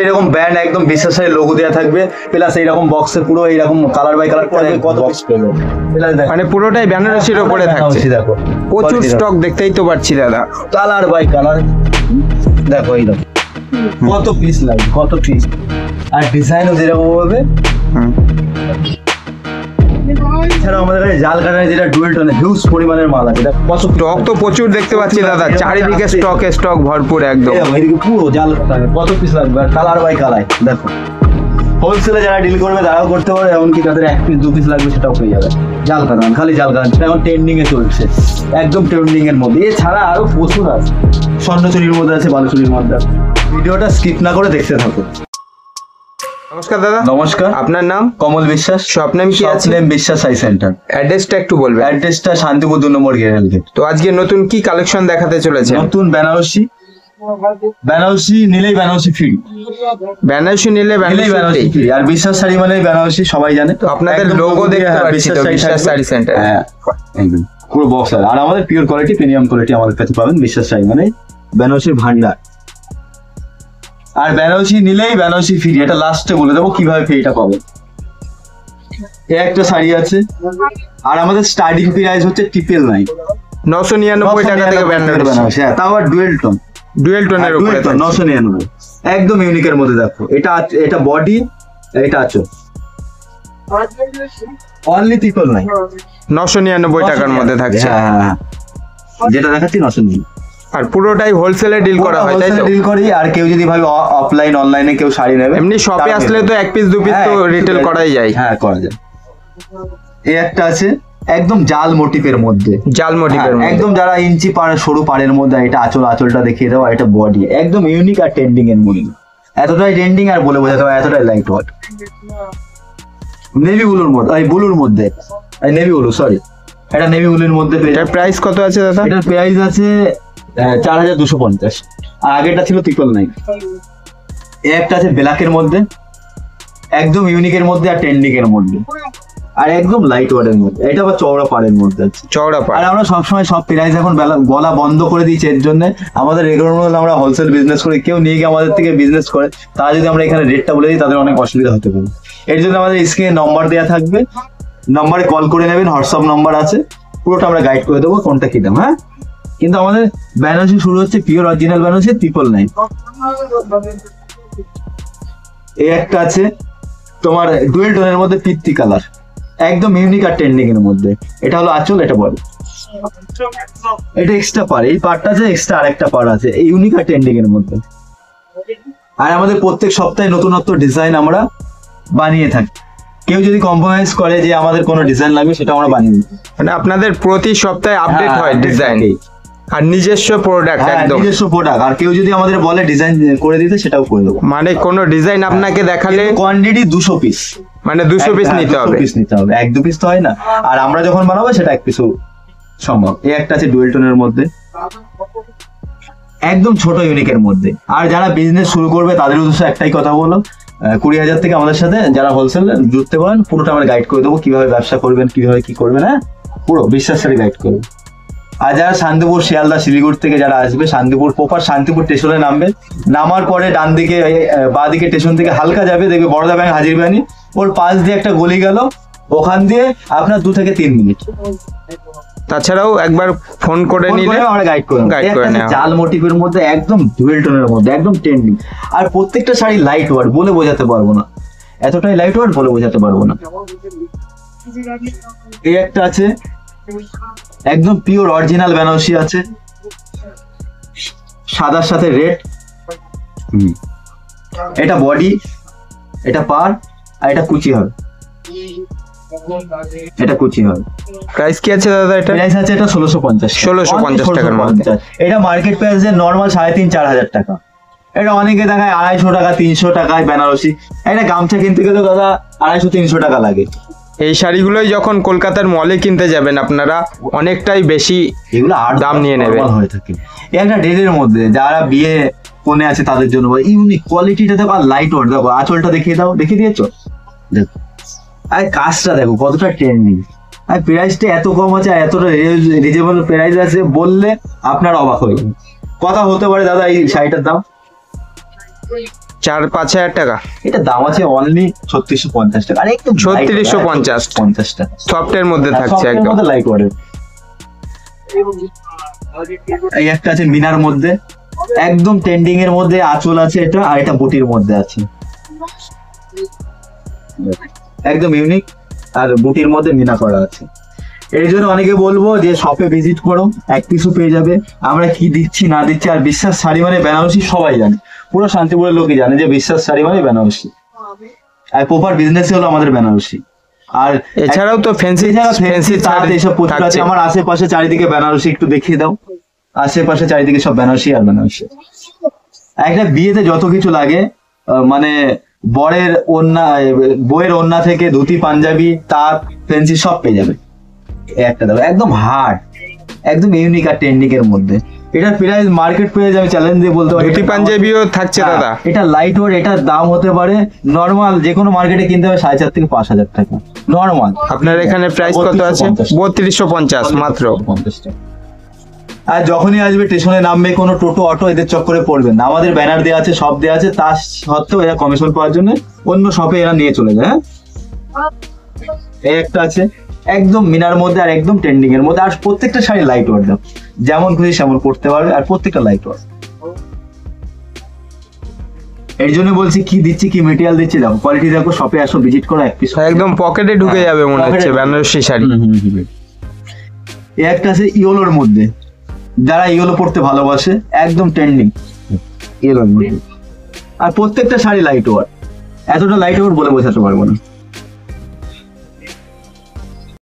এরকম ব্যান্ড একদম বিশ্বাসের লোগো দেওয়া থাকবে, প্লাস এইরকম বক্সে পুরো এইরকম কালার বাই কালার কত পিস পেলো, মানে পুরোটাই বেনারসির উপরে থাকছে। দেখো প্রচুর স্টক দেখতেই তো পাচ্ছি দাদা, কালার বাই কালার দেখো এইরকম কত পিস লাগবে, কত পিস, আর ডিজাইনও যেরকম হবে। এছাড়াও আমাদের কাছে জাল কাটার যেটা ডুয়েল টোনে হিউজ পরিমাণের মাল আছে, স্টক তো প্রচুর দেখতে পাচ্ছি দাদা, চারিদিকে স্টক ভরপুর একদম। এদিকে পুরো জাল কাটার কত পিস লাগবে, আর কালার বাই কালার দেখো। হোলসেলে যারা ডিল করবে তারাও করতে পারে, এমনকি তাদের 1 পিস 2 পিস লাগবে সেটাও পেয়ে যাবে। জাল কাটান, খালি জাল কাটান, এখন ট্রেন্ডিং এ চলছে, একদম ট্রেন্ডিং এর মধ্যে। এছাড়া আরো প্রচুর আছে, স্বর্ণচুরির মধ্যে আছে, বালুচুরির মধ্যে। ভিডিওটা স্কিপ না করে দেখতে থাকো। নমস্কার দাদা। নমস্কার। আপনার নাম? কমল বিশ্বাস। শপ নেম কি আছে? নেম বিশ্বাস আই সেন্টার। অ্যাড্রেসটা একটু বলবেন? অ্যাড্রেসটা শান্তিপুর 2 নম্বর গেরাল গেট। তো আজকে নতুন কি কালেকশন দেখাতে চলেছে? নতুন বেনারসি, বেনারসি নিলেই বেনারসি ফ্রি, বেনারসি নিলে বেনারসি ফ্রি। আর বিশ্বাস শাড়ি মানে বেনারসি সবাই জানে। তো আপনাদের লোগো দেখতে পাচ্ছি তো, বিশ্বাস শাড়ি সেন্টার। হ্যাঁ একদম পুরো বক্স। আর আমাদের পিওর কোয়ালিটি, প্রিমিয়াম কোয়ালিটি আমাদের কাছে পাবেন। বিশ্বাস শাড়ি মানে বেনারসির ভান্ডার। আর বেনারসি নিলেই বেনারসি ফ্রি, এটা লাস্টে বলে দেবো কিভাবে ফ্রিটা পাবেন। এই একটা শাড়ি আছে, আর আমাদের স্টার্টিং প্রাইস হচ্ছে 999, 999 টাকা থেকে বেনারসি। হ্যাঁ, তাও আবার ডুয়েল টোন, ডুয়েল টোনের উপরে 999, একদম ইউনিকের মধ্যে। দেখো এটা বডি, এটা আঁচল, অনলি 999, 999 টাকার মধ্যে থাকছে। হ্যাঁ, যেটা দেখাচ্ছি 999। আর পুরোটাই হোলসেলে ডিল করা হয়, তাই তো? ডিল করি। আর কেউ যদি ভাবে অফলাইন অনলাইনে কেউ শাড়ি নেবে, এমনি শপে আসলে তো 1 পিস 2 পিস তো রিটেল করাই যায়। হ্যাঁ, করা যায়। এই একটা আছে একদম জাল মোটিফের মধ্যে, জাল মোটিফের মধ্যে একদম যারা ইঞ্চি পাড় সরু পাড়ের মধ্যে। এটা আঁচলটা দেখিয়ে দাও, এটা বডি একদম ইউনিক আর ট্রেন্ডিং এর মধ্যে। এতটাই ট্রেন্ডিং আর বলে বোঝাতে হবে, এতটাই লাইট ওয়েট। নেভি ব্লুর মধ্যে, ব্লুর মধ্যে, নেভি ব্লু, সরি, এটা নেভি ব্লুর মধ্যে। এটার প্রাইস কত আছে দাদা? এটার প্রাইস আছে 4250, আর আগেটা ছিল 999। একটা আছে ব্ল্যাকের মধ্যে, একদম ইউনিকের মধ্যে আর ট্রেন্ডিং এর মধ্যে, আর একদম লাইট ওয়েটের মধ্যে। এটা আবার চওড়া পাড়ের মধ্যে আছে, চওড়া পাড়। আর আমরা সবসময় সব প্রাইস এখন বলা বন্ধ করে দিয়েছি এর জন্য। আমাদের রেগুলার আমরা হোলসেল বিজনেস করি, কেউ নিয়ে গিয়ে আমাদের থেকে বিজনেস করে, তারা যদি আমরা এখানে রেটটা বলে দিই তাদের অনেক অসুবিধা হতে পারে। এর জন্য আমাদের স্ক্রিনে নম্বর দেওয়া থাকবে, নম্বরে কল করে নেবেন, হোয়াটসঅ্যাপ নম্বর আছে, পুরোটা আমরা গাইড করে দেবো কোনটা কি দাম। হ্যাঁ, কিন্তু আমাদের বেনারসি শুরু হচ্ছে পিওর অরিজিনাল বেনারসি 999। এই একটা আছে তোমার ডুয়েল টোনের মধ্যে পিত্তি কালার, একদম ইউনিক আর ট্রেন্ডিং এর মধ্যে। এটা হলো আঁচল, এটা বড়, এটা এক্সট্রা পার, এই পার্টটা আছে এক্সট্রা, আরেকটা পার আছে ইউনিক আর ট্রেন্ডিং এর মধ্যে। আর আমাদের প্রত্যেক সপ্তাহে নতুনত্ব ডিজাইন আমরা বানিয়ে থাকি। কেউ যদি কম্প্রোমাইজ করে যে আমাদের কোনো ডিজাইন লাগবে, সেটা আমরা বানিয়ে দিই। মানে আপনাদের প্রতি সপ্তাহে আপডেট হয় ডিজাইন আর নিজস্ব প্রোডাক্ট, একদম নিজস্ব প্রোডাক্ট। আর কেউ যদি আমাদের বলে ডিজাইন করে দিতে, সেটাও করে দেবো। মানে কোনো ডিজাইন আপনাকে দেখালে কোয়ান্টিটি 200 পিস, মানে 200 পিস নিতে হবে। 200 পিস নিতে হবে, 1 2 পিস তো হয় না। আর আমরা যখন বানাবো সেটা 1 পিসও সম্ভব। এই একটা আছে ডুয়েল টোনের মধ্যে, একদম ছোট ইউনিকের মধ্যে। আর যারা বিজনেস শুরু করবে তাদের উদ্দেশ্যে একটাই কথা বলো, 20,000 থেকে আমাদের সাথে যারা হোলসেল জুড়তে পারেন, পুরোটা আমরা গাইড করে দেবো কিভাবে ব্যবসা করবেন, কিভাবে কি করবেন। হ্যাঁ, পুরো বিশ্বাসের গাইড করবো। আর যারা শান্তিপুর, শিয়ালদা, শিলিগুড়ি থেকে যারা আসবে, শান্তিপুর প্রপার শান্তিপুর স্টেশনে নামবে, নামার পরে ডান দিকে বাঁ দিকে স্টেশন থেকে হালকা যাবে, দেখবে বড়দা ব্যাংক হাজির বানি, ওর পাশ দিয়ে একটা গলি গেল, ওখান দিয়ে আপনার 2 থেকে 3 মিনিট। তাছাড়াও একবার ফোন করে নিলে আমরা গাইড করে নেওয়া। জাল মোটিভের মধ্যে, একদম ডুয়েল টোনের মধ্যে, একদম ট্রেন্ডিং। আর প্রত্যেকটা শাড়ি লাইট ওয়ার্ড, বলে বোঝাতে পারবো না, এতটাই লাইট ওয়ার্ড বলে বোঝাতে পারবো না। এই একটা আছে একদম পিওর অরিজিনাল বেনারসি আছে, সাদার সাথে রেড। এটা বডি, এটা পার, আর এটা কুচি হবে, এটা কুচি হবে। প্রাইস কি আছে দাদা? এটা প্রাইস আছে এটা 1650 টাকার মধ্যে। এটা মার্কেট প্রাইস যে নরমাল 3,500-4,000 টাকা। এটা অনেকে দেখায় 250 টাকা 300 টাকায় বেনারসি। এটা গামছা কিনতে গেলে দাদা 250-300 টাকা লাগে। এই শাড়িগুলোই যখন কলকাতার মলে কিনতে যাবেন আপনারা অনেকটাই বেশি এগুলো আর দাম নিয়ে নেবেন হয়ে থাকে। একটা ডেটের মধ্যে যারা বিয়ে কোণে আছে তাদের জন্য ইউনিক কোয়ালিটিটা দেখো, আর লাইট ওয়েট দেখো, আঁচলটা দেখিয়ে দাও, দেখিয়ে দিয়েছো, দেখো। আর কাজটা দেখো কতটা ট্রেন্ডিং, আর প্রাইসটা এত কম আছে, আর এতটা রিজনেবল প্রাইস আছে, বললে আপনার অবাক হয়ে যাবে। কথা হতে পারে দাদা এই শাড়িটার দাম 4-5 হাজার টাকা। এটা দাম আছে অনলি 3650 টাকা। আর একদম 3650 50 টাকা সফটের মধ্যে থাকছে সফটের একদম। মধ্যে লাইট ওয়ারের। এই একটা আছে মিনার মধ্যে, একদম ট্রেন্ডিং এর মধ্যে আঁচল আছে এটা, আর এটা বুটির মধ্যে আছে, একদম ইউনিক, আর বুটির মধ্যে মিনা করা আছে। এই জন্য অনেকে বলবো যে শপে ভিজিট করো, এক পিসও পেয়ে যাবে। আমরা কি দিচ্ছি না দিচ্ছি, আর বিশ্বাস শাড়ি মানে বেনারসি সবাই জানে, পুরো শান্তিপুরের লোকই জানে যে বিশ্বাস শাড়ি মানে বেনারসি, আর প্রপার বিজনেস হলো আমাদের বেনারসি। আর এছাড়াও তো ফ্যান্সি ফ্যান্সি তাঁত এসব প্রচুর আছে। আমার আশেপাশে চারিদিকে বেনারসি একটু দেখিয়ে দাও, আশেপাশে চারিদিকে সব বেনারসি আর বেনারসি। একটা বিয়েতে যত কিছু লাগে, মানে বরের ওড়না, বইয়ের ওড়না থেকে ধুতি পাঞ্জাবি তাঁত ফ্যান্সি সব পেয়ে যাবে। এই একটা দাও, একদম হার্ড, একদম ইউনিক আর ট্রেন্ডিং এর মধ্যে। এটার প্রাইস মার্কেট প্রাইস আমি চ্যালেঞ্জ দিয়ে বলতে পারি, ধুতি পাঞ্জাবিও থাকছে দাদা। এটা লাইট ওয়েট, এটার দাম হতে পারে নরমাল যে কোনো মার্কেটে কিনতে হবে 4,500 থেকে 5,000 টাকা নরমাল। আপনার এখানে প্রাইস কত আছে? 3250 মাত্র। 50 টাকা। আর যখনই আসবে স্টেশনে নামবে, কোনো টোটো অটো এদের চক্করে পড়বেন না, আমাদের ব্যানার দেওয়া আছে, সব দেওয়া আছে, তা সত্ত্বেও এরা কমিশন পাওয়ার জন্য অন্য শপে এরা নিয়ে চলে যায়। এই একটা আছে একদম মিনার মধ্যে আর একদম ট্রেন্ডিং এর মধ্যে, আর প্রত্যেকটা শাড়ি লাইট ওয়ার্ড দাও, যেমন খুশি সেমন পড়তে পারবে, আর প্রত্যেকটা লাইট ওয়ার্ড। এর জন্য বলছি কি দিচ্ছি, কি মেটেরিয়াল দিচ্ছি, দেখো কোয়ালিটি দেখো, শপে আসো, ভিজিট করো, এক পিস একদম পকেটে ঢুকে যাবে মনে হচ্ছে পকেটে। বেনারসি শাড়ি। এই একটা আছে ইয়েলোর মধ্যে, যারা ইয়েলো পড়তে ভালোবাসে, একদম ট্রেন্ডিং ইয়েলোর মধ্যে, আর প্রত্যেকটা শাড়ি লাইট ওয়ার, এতটা লাইট ওয়ার বলে বোঝাতে পারবো না।